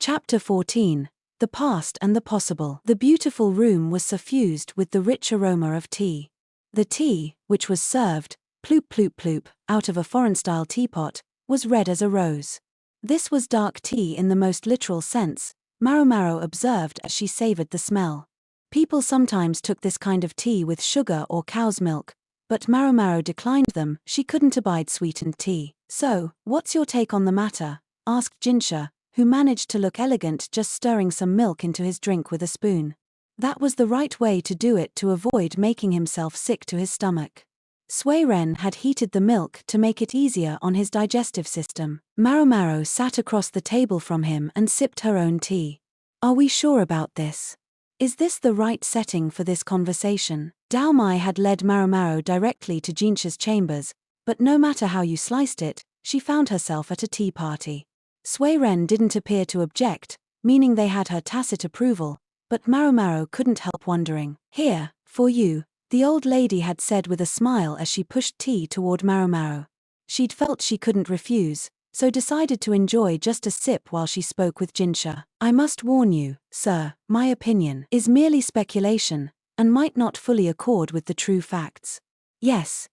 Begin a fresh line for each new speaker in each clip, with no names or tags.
Chapter 14. The Past and the Possible. The beautiful room was suffused with the rich aroma of tea. The tea, which was served, ploop ploop ploop, out of a foreign-style teapot, was red as a rose. This was dark tea in the most literal sense, Maomao observed as she savored the smell. People sometimes took this kind of tea with sugar or cow's milk, but Maomao declined them. She couldn't abide sweetened tea. "So, what's your take on the matter?" asked Jinshi, who managed to look elegant just stirring some milk into his drink with a spoon. That was the right way to do it to avoid making himself sick to his stomach. Suiren had heated the milk to make it easier on his digestive system. Maomao sat across the table from him and sipped her own tea. "Are we sure about this? Is this the right setting for this conversation?" Daomai had led Maomao directly to Jinshi's chambers, but no matter how you sliced it, she found herself at a tea party. Suiren didn't appear to object, meaning they had her tacit approval, but Maomao couldn't help wondering. "Here, for you," the old lady had said with a smile as she pushed tea toward Maomao. She'd felt she couldn't refuse, so decided to enjoy just a sip while she spoke with Jinshi. "I must warn you, sir, my opinion is merely speculation, and might not fully accord with the true facts. Yes,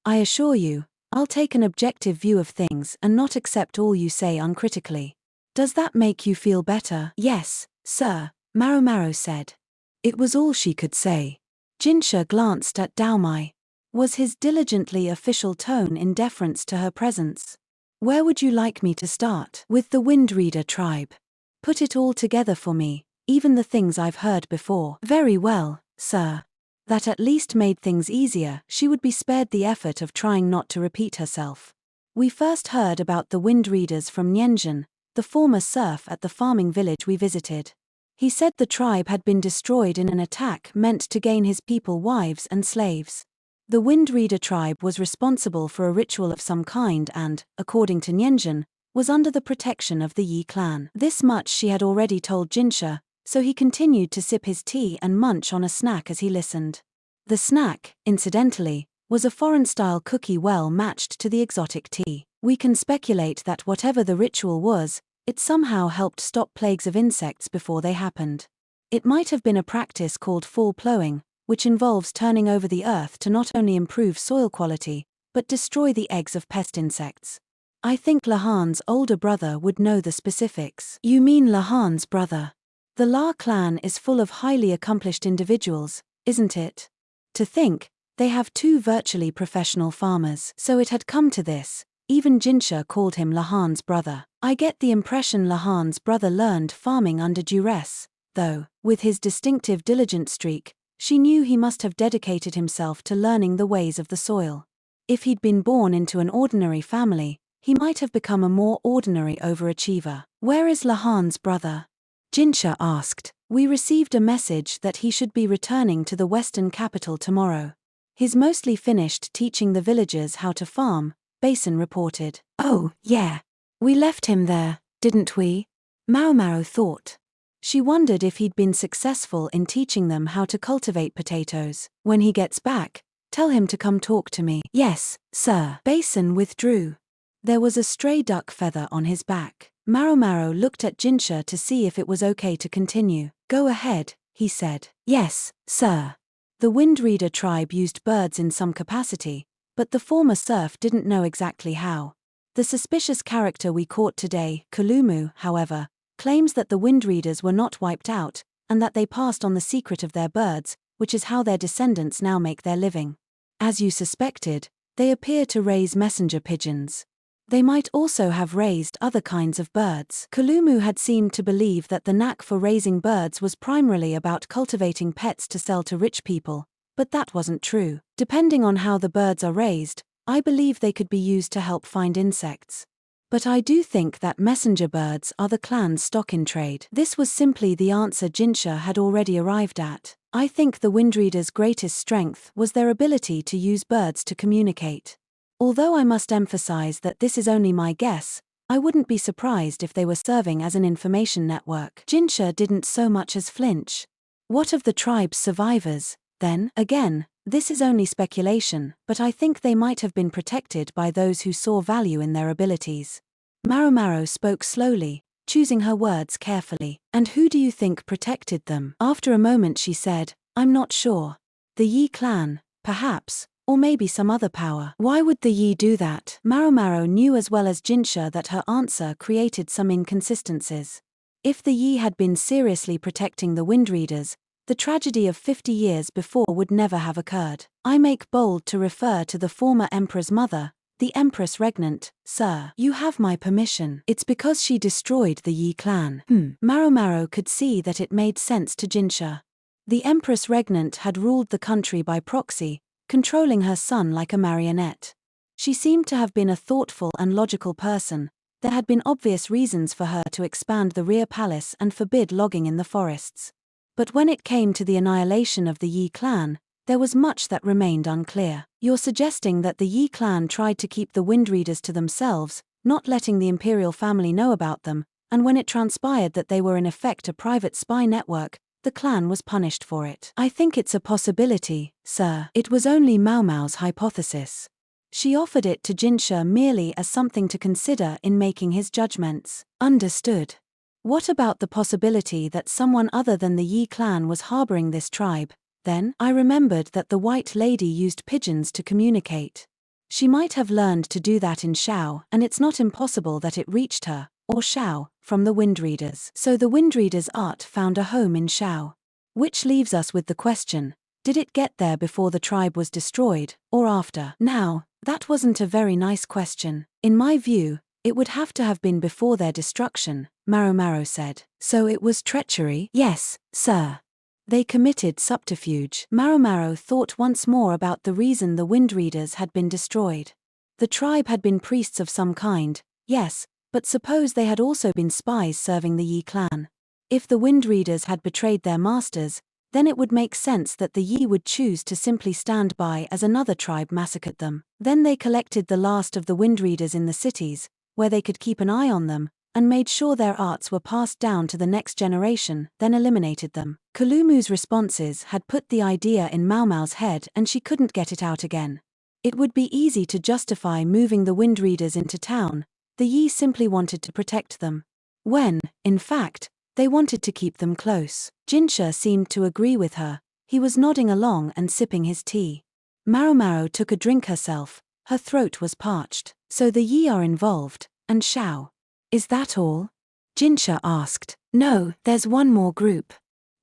I assure you, I'll take an objective view of things and not accept all you say uncritically. Does that make you feel better?" "Yes, sir," Maomao said. It was all she could say. Jinshi glanced at Daomai. Was his diligently official tone in deference to her presence? "Where would you like me to start?" "With the Windreader tribe. Put it all together for me, even the things I've heard before." "Very well, sir." That at least made things easier. She would be spared the effort of trying not to repeat herself. "We first heard about the Windreaders from Nianzhan, the former serf at the farming village we visited. He said the tribe had been destroyed in an attack meant to gain his people wives and slaves. The Windreader tribe was responsible for a ritual of some kind and, according to Nianzhan, was under the protection of the Yi clan." This much she had already told Jinshi, so he continued to sip his tea and munch on a snack as he listened. The snack, incidentally, was a foreign-style cookie well matched to the exotic tea. "We can speculate that whatever the ritual was, it somehow helped stop plagues of insects before they happened. It might have been a practice called fall plowing, which involves turning over the earth to not only improve soil quality, but destroy the eggs of pest insects. I think Lahan's older brother would know the specifics." "You mean Lahan's brother? The La clan is full of highly accomplished individuals, isn't it? To think, they have two virtually professional farmers." So it had come to this. Even Jinshi called him Lahan's brother. "I get the impression Lahan's brother learned farming under duress, though, with his distinctive diligent streak, she knew he must have dedicated himself to learning the ways of the soil. If he'd been born into an ordinary family, he might have become a more ordinary overachiever." "Where is Lahan's brother?" Jinshi asked. "We received a message that he should be returning to the western capital tomorrow. He's mostly finished teaching the villagers how to farm," Basin reported. "Oh, yeah. We left him there, didn't we?" Maomao thought. She wondered if he'd been successful in teaching them how to cultivate potatoes. "When he gets back, tell him to come talk to me." "Yes, sir." Basin withdrew. There was a stray duck feather on his back. Maomao looked at Jinshi to see if it was okay to continue. "Go ahead," he said. "Yes, sir." The Windreader tribe used birds in some capacity, but the former serf didn't know exactly how. The suspicious character we caught today, Kulumu, however, claims that the Windreaders were not wiped out, and that they passed on the secret of their birds, which is how their descendants now make their living. As you suspected, they appear to raise messenger pigeons. They might also have raised other kinds of birds. Kulumu had seemed to believe that the knack for raising birds was primarily about cultivating pets to sell to rich people, but that wasn't true. "Depending on how the birds are raised, I believe they could be used to help find insects. But I do think that messenger birds are the clan's stock in trade." This was simply the answer Jinshi had already arrived at. "I think the Windreaders' greatest strength was their ability to use birds to communicate. Although I must emphasize that this is only my guess, I wouldn't be surprised if they were serving as an information network." Jinshi didn't so much as flinch. "What of the tribe's survivors, then?" "Again, this is only speculation, but I think they might have been protected by those who saw value in their abilities." Maomao spoke slowly, choosing her words carefully. And who do you think protected them? After a moment she said, I'm not sure. The Yi clan, perhaps, or maybe some other power. Why would the Yi do that? Maomao knew as well as Jinshi that her answer created some inconsistencies. If the Yi had been seriously protecting the Windreaders, the tragedy of 50 years before would never have occurred. I make bold to refer to the former emperor's mother, the Empress Regnant, sir. You have my permission. It's because she destroyed the Yi clan. Maomao could see that it made sense to Jinshi. The Empress Regnant had ruled the country by proxy, controlling her son like a marionette. She seemed to have been a thoughtful and logical person. There had been obvious reasons for her to expand the rear palace and forbid logging in the forests. But when it came to the annihilation of the Yi clan, there was much that remained unclear. You're suggesting that the Yi clan tried to keep the Windreaders to themselves, not letting the imperial family know about them, and when it transpired that they were in effect a private spy network, the clan was punished for it. I think it's a possibility, sir. It was only Maomao's hypothesis. She offered it to Jinshi merely as something to consider in making his judgments. Understood. What about the possibility that someone other than the Yi clan was harboring this tribe? Then, I remembered that the White Lady used pigeons to communicate. She might have learned to do that in Shao, and it's not impossible that it reached her, or Shao, from the Windreaders. So the Windreaders' art found a home in Shao. Which leaves us with the question, did it get there before the tribe was destroyed, or after? Now, that wasn't a very nice question. In my view, it would have to have been before their destruction, Maomao said. So it was treachery? Yes, sir. They committed subterfuge. Maomao thought once more about the reason the Windreaders had been destroyed. The tribe had been priests of some kind, yes, but suppose they had also been spies serving the Yi clan. If the Windreaders had betrayed their masters, then it would make sense that the Yi would choose to simply stand by as another tribe massacred them. Then they collected the last of the Windreaders in the cities, where they could keep an eye on them, and made sure their arts were passed down to the next generation, then eliminated them. Kulumu's responses had put the idea in Maomao's head and she couldn't get it out again. It would be easy to justify moving the Windreaders into town. The Yi simply wanted to protect them. When, in fact, they wanted to keep them close. Jinshi seemed to agree with her. He was nodding along and sipping his tea. Maomao took a drink herself. Her throat was parched. So the Yi are involved, and Shao. Is that all? Jinshi asked. No, there's one more group.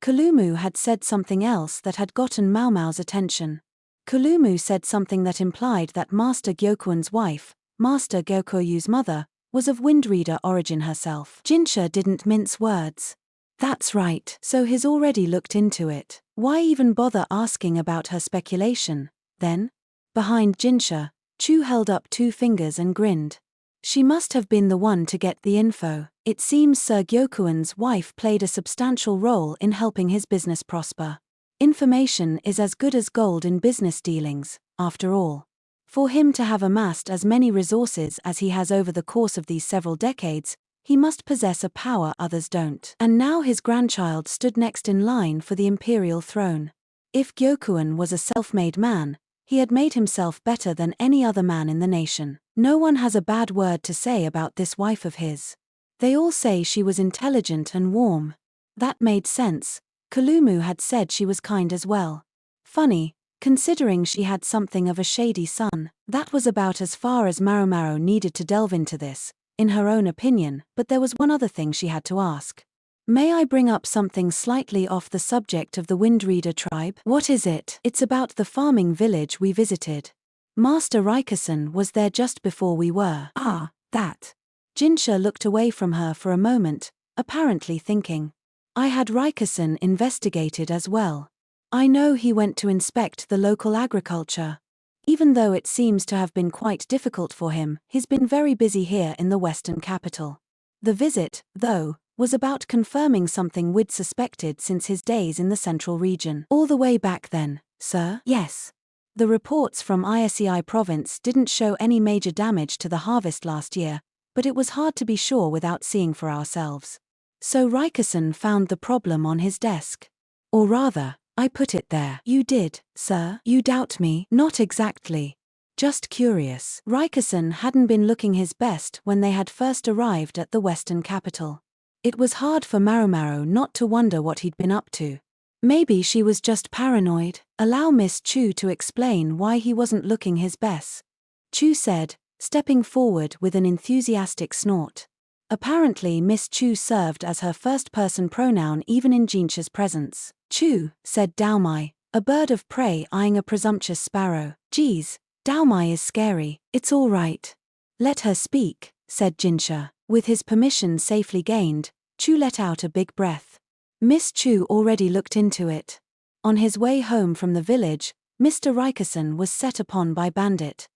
Kulumu had said something else that had gotten Maomao's attention. Kulumu said something that implied that Master Gyokuin's wife, Master Gyokoyu's mother, was of Windreader origin herself. Jinshi didn't mince words. That's right. So he's already looked into it. Why even bother asking about her speculation, then? Behind Jinshi, Chu held up 2 fingers and grinned. She must have been the one to get the info. It seems Sir Gyokuin's wife played a substantial role in helping his business prosper. Information is as good as gold in business dealings, after all. For him to have amassed as many resources as he has over the course of these several decades, he must possess a power others don't. And now his grandchild stood next in line for the imperial throne. If Gyokuin was a self-made man, he had made himself better than any other man in the nation. No one has a bad word to say about this wife of his. They all say she was intelligent and warm. That made sense. Kulumu had said she was kind as well. Funny, considering she had something of a shady son. That was about as far as Maomao needed to delve into this, in her own opinion, but there was one other thing she had to ask. May I bring up something slightly off the subject of the Windreader tribe? What is it? It's about the farming village we visited. Master Rikusen was there just before we were. Ah, that. Jinshi looked away from her for a moment, apparently thinking. I had Rikusen investigated as well. I know he went to inspect the local agriculture. Even though it seems to have been quite difficult for him, he's been very busy here in the western capital. The visit, though, was about confirming something we'd suspected since his days in the central region. All the way back then, sir? Yes. The reports from Isei province didn't show any major damage to the harvest last year, but it was hard to be sure without seeing for ourselves. So Rikusen found the problem on his desk. Or rather, I put it there. You did, sir? You doubt me? Not exactly. Just curious. Rikusen hadn't been looking his best when they had first arrived at the western capital. It was hard for Maomao not to wonder what he'd been up to. Maybe she was just paranoid. Allow Miss Chu to explain why he wasn't looking his best, Chu said, stepping forward with an enthusiastic snort. Apparently Miss Chu served as her first-person pronoun even in Jinshi's presence. Chu, said Daomai, a bird of prey eyeing a presumptuous sparrow. Geez, Daomai is scary. It's all right. Let her speak, said Jinshi. With his permission safely gained, Chu let out a big breath. Miss Chu already looked into it. On his way home from the village, Mr. Rikason was set upon by bandit.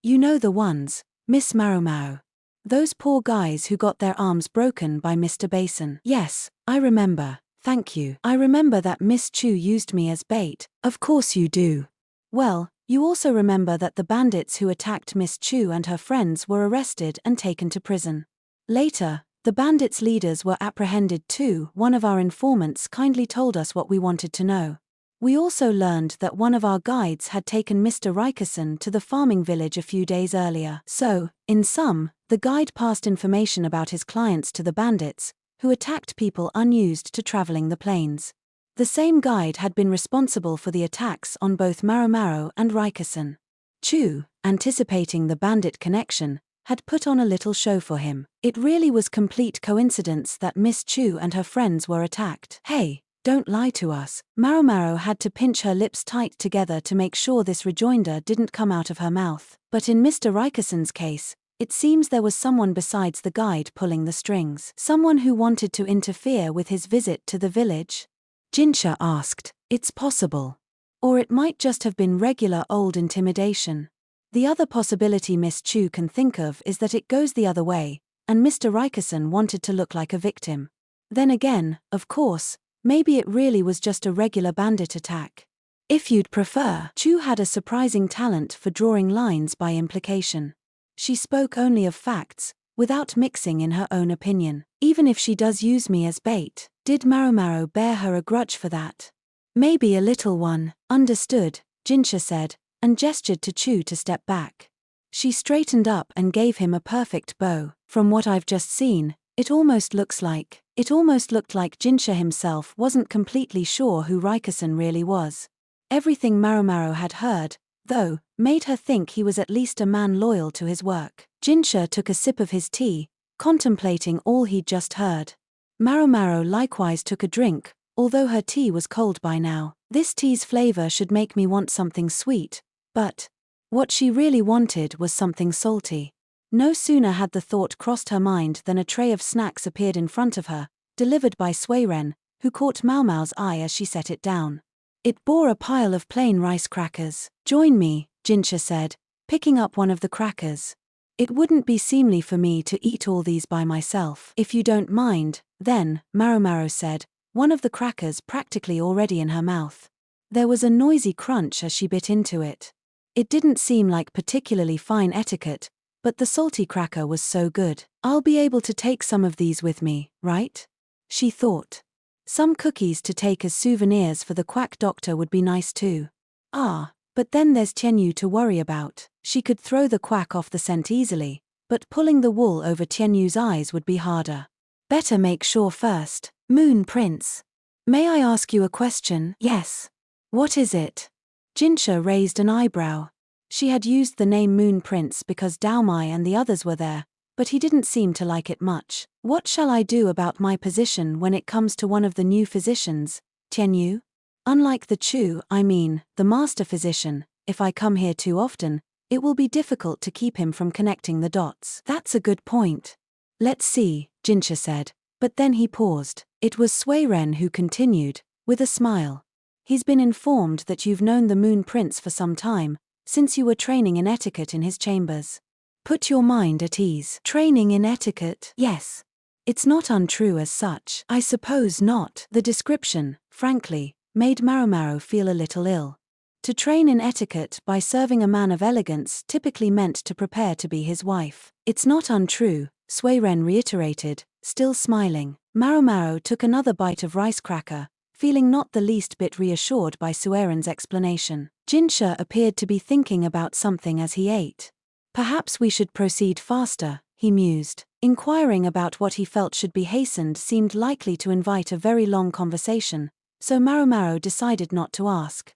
You know the ones, Miss Maomao. Those poor guys who got their arms broken by Mr. Basin. Yes, I remember, thank you. I remember that Miss Chu used me as bait. Of course you do. Well, you also remember that the bandits who attacked Miss Chu and her friends were arrested and taken to prison. Later, the bandits' leaders were apprehended too. One of our informants kindly told us what we wanted to know. We also learned that one of our guides had taken Mr. Rikason to the farming village a few days earlier. So, in sum, the guide passed information about his clients to the bandits, who attacked people unused to traveling the plains. The same guide had been responsible for the attacks on both Maomao and Rikason. Chu, anticipating the bandit connection, had put on a little show for him. It really was complete coincidence that Miss Chu and her friends were attacked. Hey, don't lie to us. Maomao had to pinch her lips tight together to make sure this rejoinder didn't come out of her mouth. But in Mr. Rikason's case, it seems there was someone besides the guide pulling the strings. Someone who wanted to interfere with his visit to the village? Jinshi asked. It's possible. Or it might just have been regular old intimidation. The other possibility Miss Chu can think of is that it goes the other way, and Mr. Rikason wanted to look like a victim. Then again, of course, maybe it really was just a regular bandit attack. If you'd prefer, Chu had a surprising talent for drawing lines by implication. She spoke only of facts, without mixing in her own opinion. Even if she does use me as bait, did Maomao bear her a grudge for that? Maybe a little one. Understood, Jinshi said, and gestured to Chu to step back. She straightened up and gave him a perfect bow. From what I've just seen, it almost looked like Jinshi himself wasn't completely sure who Rikason really was. Everything Maomao had heard, though, made her think he was at least a man loyal to his work. Jinshi took a sip of his tea, contemplating all he'd just heard. Maomao likewise took a drink, although her tea was cold by now. This tea's flavor should make me want something sweet, but what she really wanted was something salty. No sooner had the thought crossed her mind than a tray of snacks appeared in front of her, delivered by Suiren, who caught Maomao's eye as she set it down. It bore a pile of plain rice crackers. Join me, Jinshi said, picking up one of the crackers. It wouldn't be seemly for me to eat all these by myself. If you don't mind, then, Maomao said, one of the crackers practically already in her mouth. There was a noisy crunch as she bit into it. It didn't seem like particularly fine etiquette, but the salty cracker was so good. I'll be able to take some of these with me, right? She thought. Some cookies to take as souvenirs for the quack doctor would be nice too. Ah, but then there's Tianyu to worry about. She could throw the quack off the scent easily, but pulling the wool over Tianyu's eyes would be harder. Better make sure first. Moon Prince. May I ask you a question? Yes. What is it? Jinshi raised an eyebrow. She had used the name Moon Prince because Daomai and the others were there, but he didn't seem to like it much. What shall I do about my position when it comes to one of the new physicians, Tianyu? Unlike the Chu, the master physician, if I come here too often, it will be difficult to keep him from connecting the dots. That's a good point. Let's see, Jinshi said, but then he paused. It was Suiren who continued, with a smile. He's been informed that you've known the Moon Prince for some time, since you were training in etiquette in his chambers. Put your mind at ease. Training in etiquette? Yes. It's not untrue as such. I suppose not. The description, frankly, made Maomao feel a little ill. To train in etiquette by serving a man of elegance typically meant to prepare to be his wife. It's not untrue, Suiren reiterated, still smiling. Maomao took another bite of rice cracker, feeling not the least bit reassured by Suiren's explanation. Jinshi appeared to be thinking about something as he ate. Perhaps we should proceed faster, he mused. Inquiring about what he felt should be hastened seemed likely to invite a very long conversation, so Maomao decided not to ask.